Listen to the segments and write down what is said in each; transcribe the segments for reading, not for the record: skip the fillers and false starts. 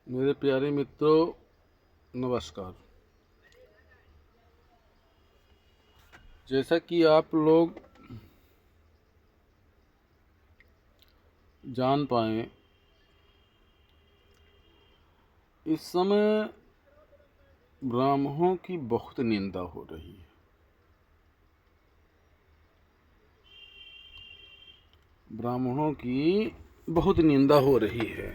मेरे प्यारे मित्रों, नमस्कार। जैसा कि आप लोग जान पाए, इस समय ब्राह्मणों की बहुत निंदा हो रही है। ब्राह्मणों की बहुत निंदा हो रही है।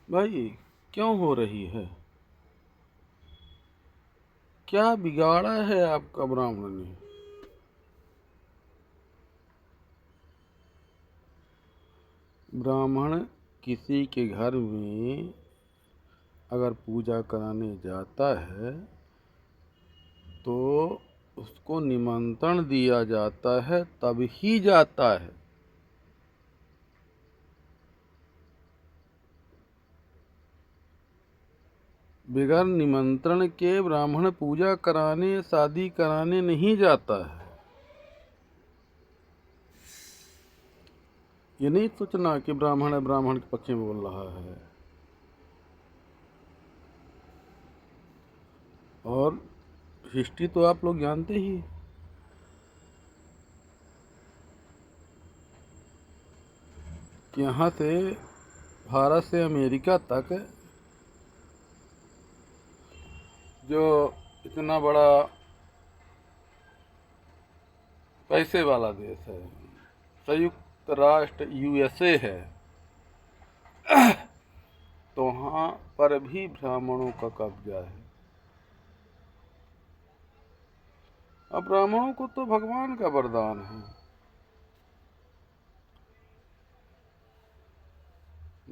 भाई, क्यों हो रही है? क्या बिगाड़ा है आपका ब्राह्मण ने? ब्राह्मण किसी के घर में अगर पूजा कराने जाता है तो उसको निमंत्रण दिया जाता है, तब ही जाता है। बिगर निमंत्रण के ब्राह्मण पूजा कराने, शादी कराने नहीं जाता है। ये नहीं सोचना कि ब्राह्मण है, ब्राह्मण के पक्ष में बोल रहा है। और हिस्ट्री तो आप लोग जानते ही, कि यहाँ से भारत से अमेरिका तक जो इतना बड़ा पैसे वाला देश है, संयुक्त राष्ट्र USA है, तो वहाँ पर भी ब्राह्मणों का कब्जा है। अब ब्राह्मणों को तो भगवान का वरदान है।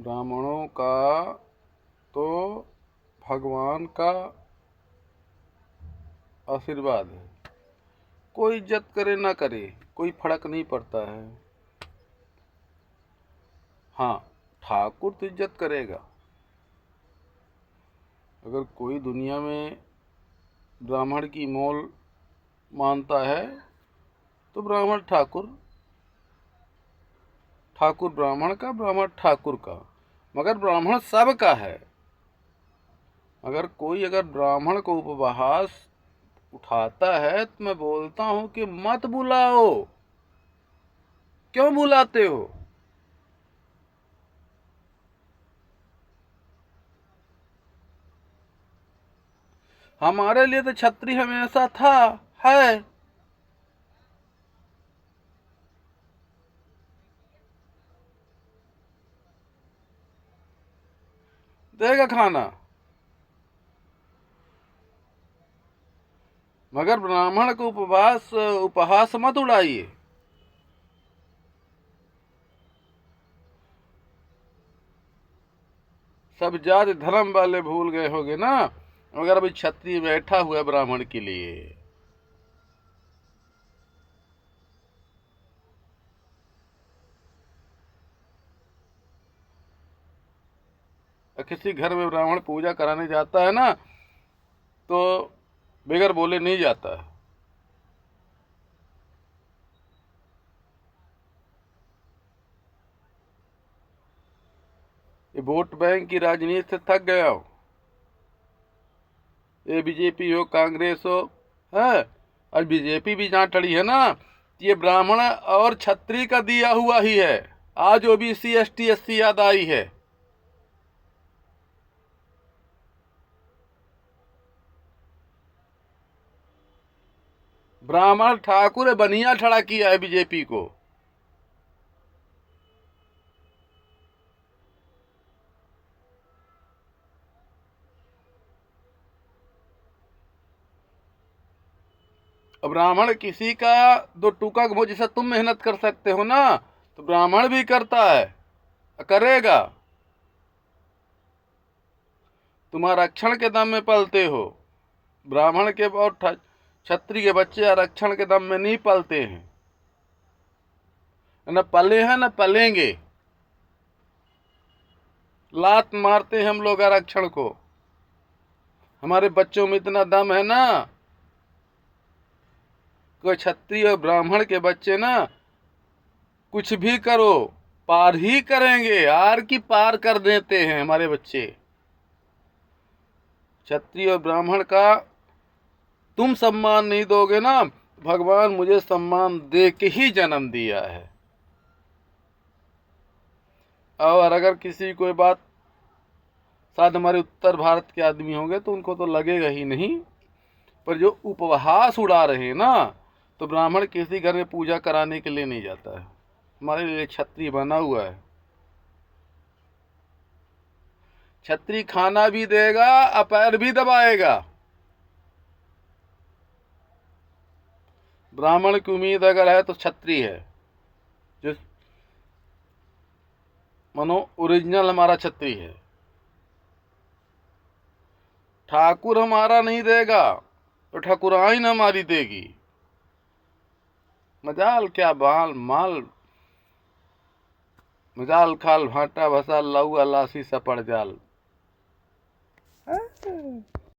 ब्राह्मणों का तो भगवान का आशीर्वाद है। कोई इज्जत करे ना करे, कोई फर्क नहीं पड़ता है। हाँ, ठाकुर तो इज्जत करेगा। अगर कोई दुनिया में ब्राह्मण की मोल मानता है तो ब्राह्मण ठाकुर, ठाकुर ब्राह्मण का, ब्राह्मण ठाकुर का। मगर ब्राह्मण सबका है। अगर कोई ब्राह्मण को उपहास उठाता है तो मैं बोलता हूं कि मत बुलाओ। क्यों बुलाते हो? हमारे लिए तो छत्री हमेशा था, है। देगा खाना। मगर ब्राह्मण को उपहास मत उड़ाइए। सब जाति धर्म वाले भूल गए होगे ना, मगर अभी छत्री बैठा हुआ है ब्राह्मण के लिए। किसी घर में ब्राह्मण पूजा कराने जाता है ना, तो बगैर बोले नहीं जाता है। ये वोट बैंक की राजनीति से थक गया हो। ये बीजेपी हो, कांग्रेस हो, है। और बीजेपी भी जहाँ टड़ी है ना, ये ब्राह्मण और छत्री का दिया हुआ ही है। आज OBC ST SC याद आई है। ब्राह्मण ठाकुर बनिया खड़ा किया है बीजेपी को। ब्राह्मण किसी का दो टूका घमो, जैसा तुम मेहनत कर सकते हो ना, तो ब्राह्मण भी करता है, करेगा। तुम आरक्षण के दम में पलते हो। ब्राह्मण के और क्षत्रिय के बच्चे आरक्षण के दम में नहीं पलते हैं। न पले हैं न पलेंगे। लात मारते हैं हम लोग आरक्षण को। हमारे बच्चों में इतना दम है ना कोई क्षत्रिय और ब्राह्मण के बच्चे ना कुछ भी करो पार ही करेंगे, आर की पार कर देते हैं हमारे बच्चे। क्षत्रिय और ब्राह्मण का तुम सम्मान नहीं दोगे ना, भगवान मुझे सम्मान दे के ही जन्म दिया है। और अगर किसी कोई बात, शायद हमारे उत्तर भारत के आदमी होंगे तो उनको तो लगेगा ही नहीं, पर जो उपहास उड़ा रहे हैं ना, तो ब्राह्मण किसी घर में पूजा कराने के लिए नहीं जाता है, हमारे लिए क्षत्रिय बना हुआ है। क्षत्रिय खाना भी देगा, पैर भी दबाएगा। ब्राह्मण की उम्मीद अगर है तो क्षत्रिय है, जो मनो ओरिजिनल हमारा क्षत्रिय है। ठाकुर हमारा नहीं देगा तो ठाकुराइन हमारी देगी। मजाल क्या बाल माल, मजाल खाल भाटा भसा लऊ अलासी सपड़ जाल।